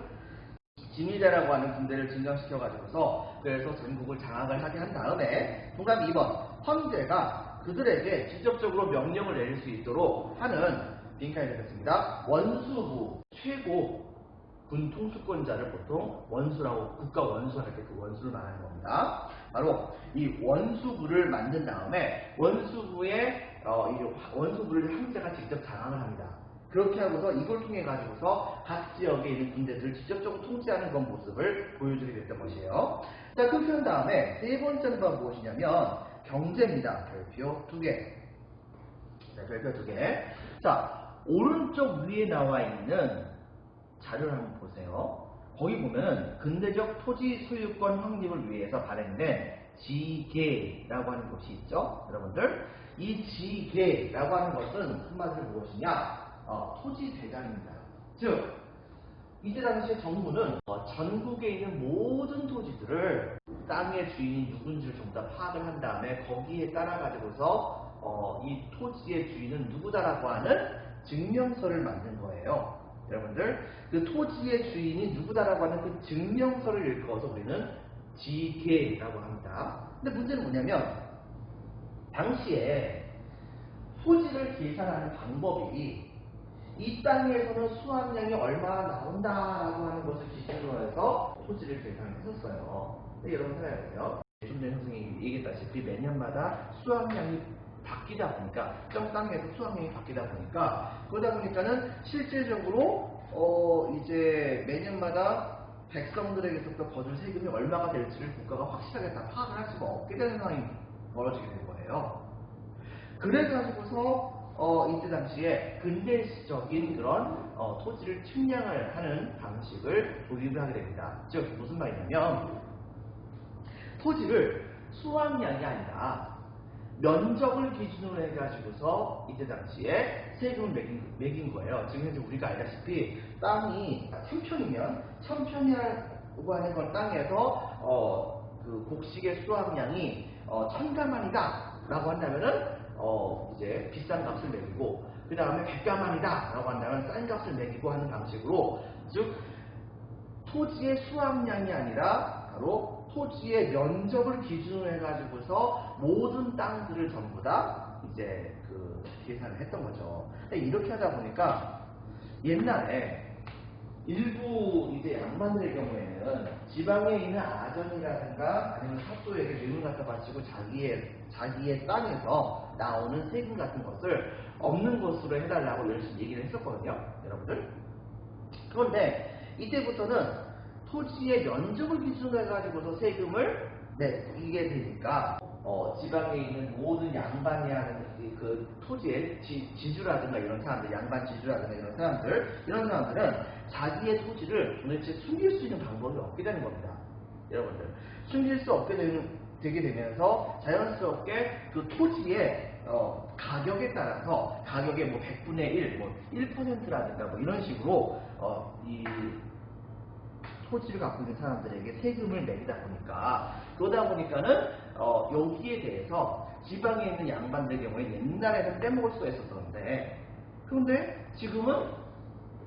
진위대라고 하는 군대를 증강시켜가지고서 그래서 전국을 장악을 하게 한 다음에 정답 2번 황제가 그들에게 직접적으로 명령을 내릴 수 있도록 하는 빈칸이 되겠습니다. 원수부, 최고 군 통수권자를 보통 원수라고, 국가 원수 할 때 그 원수를 말하는 겁니다. 바로 이 원수부를 만든 다음에 원수부의 원수부를 황제가 직접 장악을 합니다. 그렇게 하고서 이걸 통해 가지고서 각 지역에 있는 군대들을 직접적으로 통치하는 그런 모습을 보여주게 됐던 것이에요. 자, 그렇게 한 다음에 세 번째는 무엇이냐면 경제입니다. 별표 2개. 자, 별표 2개. 자, 오른쪽 위에 나와 있는 자료를 한번 보세요. 거기 보면 근대적 토지 소유권 확립을 위해서 발행된 지계라고 하는 곳이 있죠. 여러분들, 이 지계라고 하는 것은 한마디로 무엇이냐? 토지 대장입니다. 즉, 이때 당시에 정부는 전국에 있는 모든 토지들을 땅의 주인이 누군지를 전부 다 파악을 한 다음에 거기에 따라 가지고서 이 토지의 주인은 누구다라고 하는 증명서를 만든 거예요. 여러분들, 그 토지의 주인이 누구다라고 하는 그 증명서를 일컬어서 우리는 지계라고 합니다. 근데 문제는 뭐냐면 당시에 토지를 계산하는 방법이 이 땅에서는 수확량이 얼마나 나온다라고 하는 것을 기준으로 해서 토지를 계산했었어요. 근데 여러분 생각해보세요. 좀 전에 선생님이 얘기했다시피 매년마다 수확량이 바뀌다 보니까 땅에서 수확량이 바뀌다 보니까 그러다 보니까는 실질적으로 이제 매년마다 백성들에게서부터 거둘 세금이 얼마가 될지를 국가가 확실하게 다 파악을 할 수가 없게 되는 상황이 벌어지게 된 거예요. 그래가지고서 이때 당시에 근대적인 그런 토지를 측량을 하는 방식을 도입을 하게 됩니다. 즉 무슨 말이냐면 토지를 수확량이 아니라 면적을 기준으로 해가지고서 이때 당시에 세금을 매긴 거예요. 지금 현재 우리가 알다시피 땅이 1000평이면 1000평이라고 하는 건 땅에서 그 곡식의 수확량이 1000가만이다 라고 한다면은 이제 비싼 값을 매기고 그 다음에 100가만이다 라고 한다면 싼 값을 매기고 하는 방식으로 즉 토지의 수확량이 아니라 바로 토지의 면적을 기준으로 해가지고서 모든 땅들을 전부 다 이제 그 계산을 했던 거죠. 이렇게 하다 보니까 옛날에 일부 이제 양반들의 경우에는 지방에 있는 아전이라든가 아니면 사또에게 뇌물 갖다 바치고 자기의 땅에서 나오는 세금 같은 것을 없는 것으로 해달라고 열심히 얘기를 했었거든요, 여러분들. 그런데 이때부터는 토지의 면적을 기준으로 해가지고서 세금을 내게 되니까 지방에 있는 모든 양반이 하는 그 토지의 지주라든가 이런 사람들, 양반 지주라든가 이런 사람들은 자기의 토지를 도대체 숨길 수 있는 방법이 없게 되는 겁니다. 여러분들, 숨길 수 없게 되게 되면서 자연스럽게 그 토지의 가격에 따라서 가격의 뭐 100분의 1, 뭐 1%라든가 뭐 이런 식으로 이 토지를 갖고 있는 사람들에게 세금을 내리다 보니까 그러다 보니까는 여기에 대해서 지방에 있는 양반들 경우에 옛날에는 떼먹을 수가 있었는데 그런데 지금은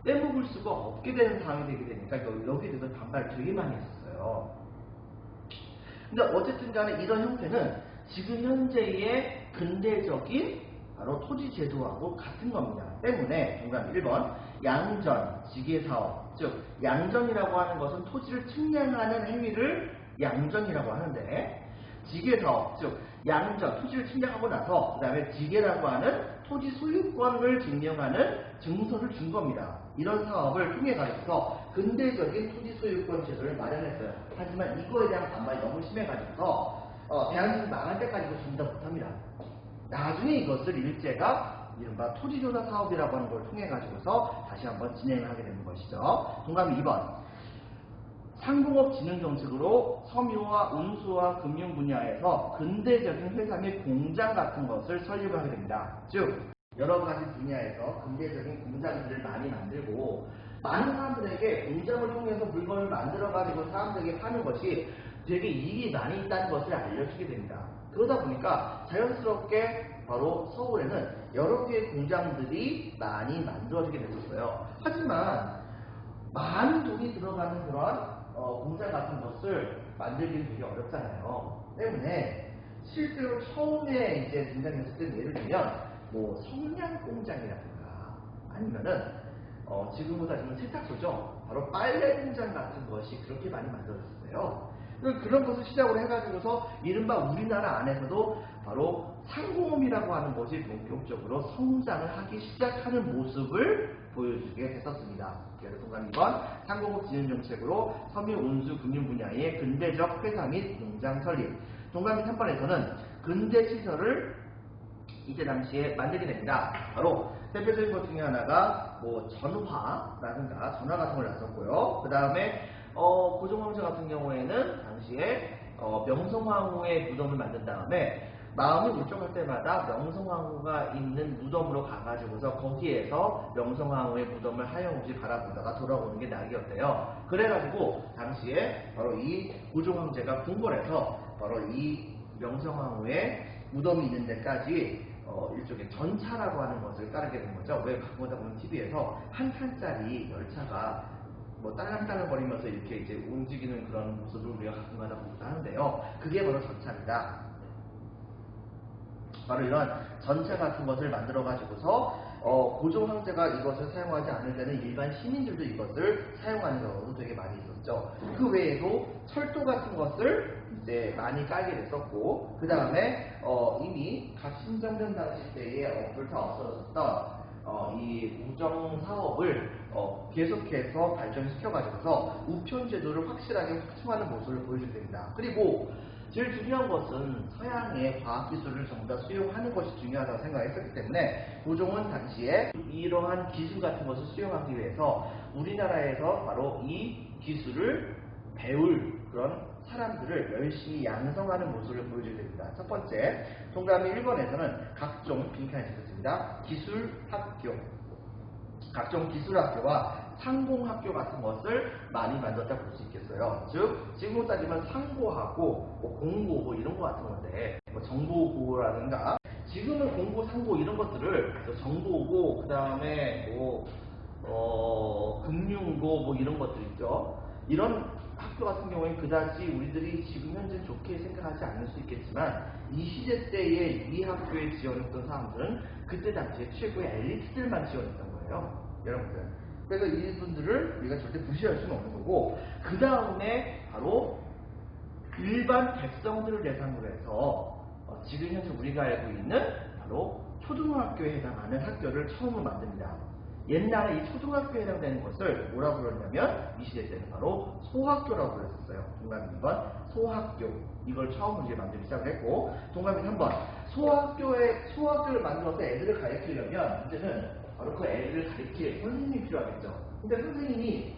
떼먹을 수가 없게 되는 상황이 되게 되니까 여기에 대해서 반발을 되게 많이 했었어요. 근데 어쨌든 간에 이런 형태는 지금 현재의 근대적인 바로 토지 제도하고 같은 겁니다. 때문에 정답 1번 양전, 지계사업, 즉 양전이라고 하는 것은 토지를 측량하는 행위를 양전이라고 하는데 지계사업, 즉 양전, 토지를 측량하고 나서 그 다음에 지계라고 하는 토지 소유권을 증명하는 증서를 준 겁니다. 이런 사업을 통해 가지고서 근대적인 토지 소유권 제도를 마련했어요. 하지만 이거에 대한 반발이 너무 심해가지고서 대한민국 망할 때까지도 전부 다 못합니다. 나중에 이것을 일제가 이른바 토지조사 사업이라고 하는 걸 통해 가지고서 다시 한번 진행을 하게 되는 것이죠. 동감 2번 상공업 진흥 정책으로 섬유와 운수와 금융 분야에서 근대적인 회사 및 공장 같은 것을 설립하게 됩니다. 즉 여러 가지 분야에서 근대적인 공장들을 많이 만들고 많은 사람들에게 공장을 통해서 물건을 만들어 가지고 사람들에게 파는 것이 되게 이익이 많이 있다는 것을 알려주게 됩니다. 그러다 보니까 자연스럽게 바로 서울에는 여러 개의 공장들이 많이 만들어지게 됐었어요. 하지만 많은 돈이 들어가는 그런 공장 같은 것을 만들기는 되게 어렵잖아요. 때문에 실제로 처음에 이제 등장했을 때는 예를 들면 뭐 성냥 공장이라든가 아니면은 지금보다 지금 세탁소죠. 바로 빨래 공장 같은 것이 그렇게 많이 만들어졌어요. 그런 것을 시작으로 해가지고서 이른바 우리나라 안에서도 바로 상공업이라고 하는 것이 본격적으로 성장을 하기 시작하는 모습을 보여주게 됐었습니다. 그래서 동감 2번 상공업 진흥 정책으로 섬유, 운수, 금융 분야의 근대적 회사 및 공장 설립. 동감 3번에서는 근대 시설을 이때 당시에 만들게 됩니다. 바로 대표적인 것 중에 하나가 뭐 전화라든가 전화 같은 걸 놨었고요. 그 다음에 고종황제 같은 경우에는 당시에 명성황후의 무덤을 만든 다음에 마음이 울적할 때마다 명성황후가 있는 무덤으로 가가지고서 거기에서 명성황후의 무덤을 하염없이 바라보다가 돌아오는 게 낙이었대요. 그래가지고 당시에 바로 이 고종황제가 궁궐에서 바로 이 명성황후의 무덤이 있는 데까지 일종의 전차라고 하는 것을 따르게 된 거죠. 왜 가끔 보다 보면 TV에서 한 칸짜리 열차가 뭐 딸랑딸랑 거리면서 이렇게 이제 움직이는 그런 모습을 우리가 가끔가다 보기도 하는데요. 그게 바로 전차입니다. 바로 이런 전차 같은 것을 만들어 가지고서 고종 황제가 이것을 사용하지 않을 때는 일반 시민들도 이것을 사용하는 경우도 되게 많이 있었죠. 그 외에도 철도 같은 것을 이제 많이 깔게 됐었고, 그 다음에 이미 각 신정된 당시 때에 불타 없어졌던 이 우정 사업을 계속해서 발전시켜 가지고서 우편 제도를 확실하게 확충하는 모습을 보여주게 됩니다. 그리고 제일 중요한 것은 서양의 과학기술을 전부 다 수용하는 것이 중요하다고 생각했었기 때문에 고종은 당시에 이러한 기술 같은 것을 수용하기 위해서 우리나라에서 바로 이 기술을 배울 그런 사람들을 열심히 양성하는 모습을 보여주게 됩니다. 첫 번째, 동그라미 1번에서는 각종 빈칸이 있습니다. 기술학교, 각종 기술학교와 상공학교 같은 것을 많이 만들었다 볼 수 있겠어요. 즉 지금으로 따지면 상고하고 공고 뭐 이런 거 같은 건데, 뭐 정보고라든가 지금은 공고, 상고 이런 것들을 정보고, 그 다음에 금융고 뭐 이런 것들 있죠. 이런 학교 같은 경우에 그다지 우리들이 지금 현재 좋게 생각하지 않을 수 있겠지만, 이 시대 때에 이 학교에 지원했던 사람들은 그때 당시에 최고의 엘리트들만 지원했던 거예요, 여러분들. 그래서 이분들을 우리가 절대 무시할 수는 없는 거고, 그 다음에 바로 일반 백성들을 대상으로 해서 지금 현재 우리가 알고 있는 바로 초등학교에 해당하는 학교를 처음으로 만듭니다. 옛날에 이 초등학교에 해당되는 것을 뭐라고 불렀냐면, 이 시대 때는 바로 소학교라고 불렀었어요. 동그라미 2번 소학교, 이걸 처음으로 이제 만들기 시작을 했고, 동그라미 3번 소학교를 만들어서 애들을 가르치려면 이제는 바로 그 애들을 가르칠 선생님이 필요하겠죠. 근데 선생님이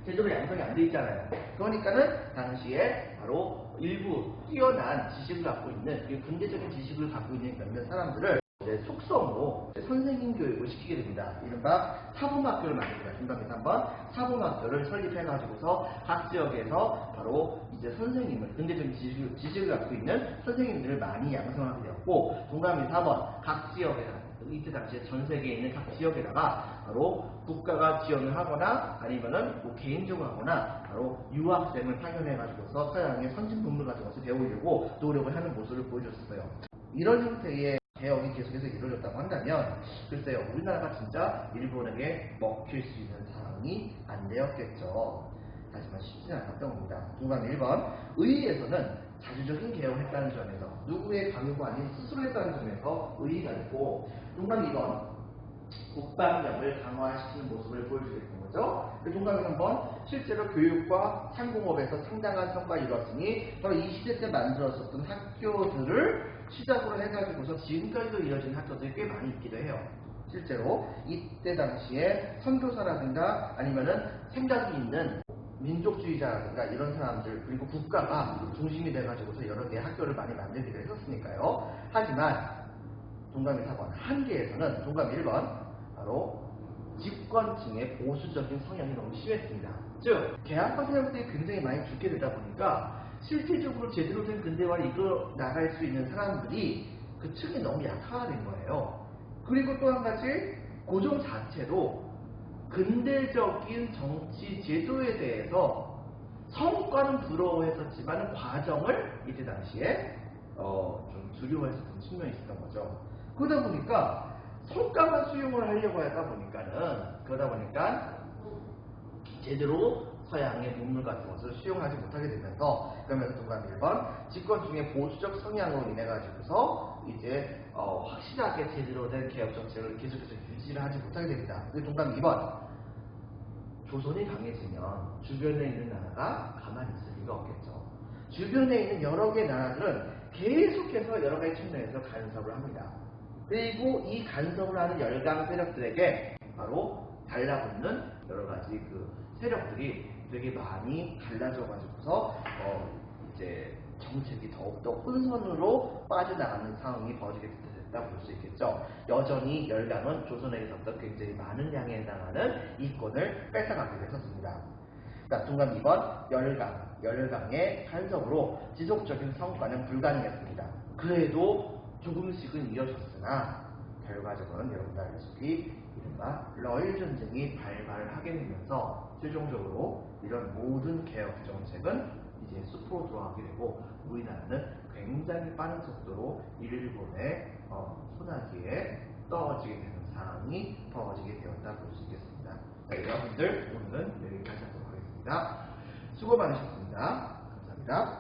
제대로 양성이 안 돼 있잖아요. 그러니까는 당시에 바로 일부 뛰어난 지식을 갖고 있는, 근대적인 지식을 갖고 있는 몇몇 사람들을 속성으로 선생님 교육을 시키게 됩니다. 이른바 사범학교를 만듭니다. 중간에 3번 사범학교를 설립해가지고서 각 지역에서 바로 이제 선생님을, 근대적인 지식을 갖고 있는 선생님들을 많이 양성하게 되었고, 동그라미 4번 각 지역에서 이때 당시에 전 세계에 있는 각 지역에다가 바로 국가가 지원을 하거나 아니면은 뭐 개인적으로 하거나 바로 유학생을 파견해가지고서 서양의 선진문물 같은 것을 배우려고 노력을 하는 모습을 보여줬어요. 이런 형태의 개혁이 계속해서 이루어졌다고 한다면, 글쎄요, 우리나라가 진짜 일본에게 먹힐 수 있는 상황이 안 되었겠죠. 하지만 쉽지는 않았던 겁니다. 동그라미 1번 의의에서는 자주적인 개혁을 했다는 점에서, 누구의 강요가 아닌 스스로 했다는 점에서 의의가 있고, 동그라미 2번 국방력을 강화시키는 모습을 보여주게 된 거죠. 동그라미 3번 실제로 교육과 상공업에서 상당한 성과를 이뤘으니 바로 이 시대 때 만들었었던 학교들을 시작으로 해가지고서 지금까지도 이어진 학교들이 꽤 많이 있기도 해요. 실제로 이때 당시에 선교사라든가 아니면은 생각이 있는 민족주의자라든가 이런 사람들, 그리고 국가가 중심이 돼가지고서 여러 개의 학교를 많이 만들기도 했었으니까요. 하지만 동그라미 4번 한계에서는 동그라미 1번 바로 집권층의 보수적인 성향이 너무 심했습니다. 즉 계약과 세력들이 굉장히 많이 죽게 되다 보니까 실질적으로 제대로 된 근대화를 이끌어 나갈 수 있는 사람들이 그 층이 너무 약화된 거예요. 그리고 또 한 가지, 고종 자체도 근대적인 정치 제도에 대해서 성과는 부러워했었지만 과정을 이때 당시에 좀 두려워했었던 측면이 있었던 거죠. 그러다 보니까 성과만 수용을 하려고 그러다 보니까 제대로 서양의 문물 같은 것을 수용하지 못하게 되면서, 그러면서 동그라미 1번 집권층의 보수적 성향으로 인해 가지고서 이제 확실하게 제대로 된 개혁 정책을 계속해서 유지를 하지 못하게 됩니다. 그리고 동그라미 2번 조선이 강해지면 주변에 있는 나라가 가만히 있을 리가 없겠죠. 주변에 있는 여러 개의 나라들은 계속해서 여러 가지 측면에서 간섭을 합니다. 그리고 이 간섭을 하는 열강 세력들에게 바로 달라붙는 여러 가지 그 세력들이 되게 많이 갈라져 가지고서 이제 정책이 더욱더 혼선으로 빠져나가는 상황이 벌어지게 됐다 볼 수 있겠죠. 여전히 열강은 조선에게서부터 굉장히 많은 양에 해당하는 이권을 뺏어가게 됐었습니다. 자, 둥강 2번 열강의 간섭으로 지속적인 성과는 불가능했습니다. 그래도 조금씩은 이어졌으나 결과적으로는 여러분들 알다시피 이른바 러일 전쟁이 발발하게 되면서 최종적으로 이런 모든 개혁 정책은 이제 숲으로 들어가게 되고 우리나라는 굉장히 빠른 속도로 일본의 소나기에 떨어지게 되는 상황이 벌어지게 되었다 볼 수 있겠습니다. 자, 여러분들 오늘은 여기까지 하도록 하겠습니다. 수고 많으셨습니다. 감사합니다.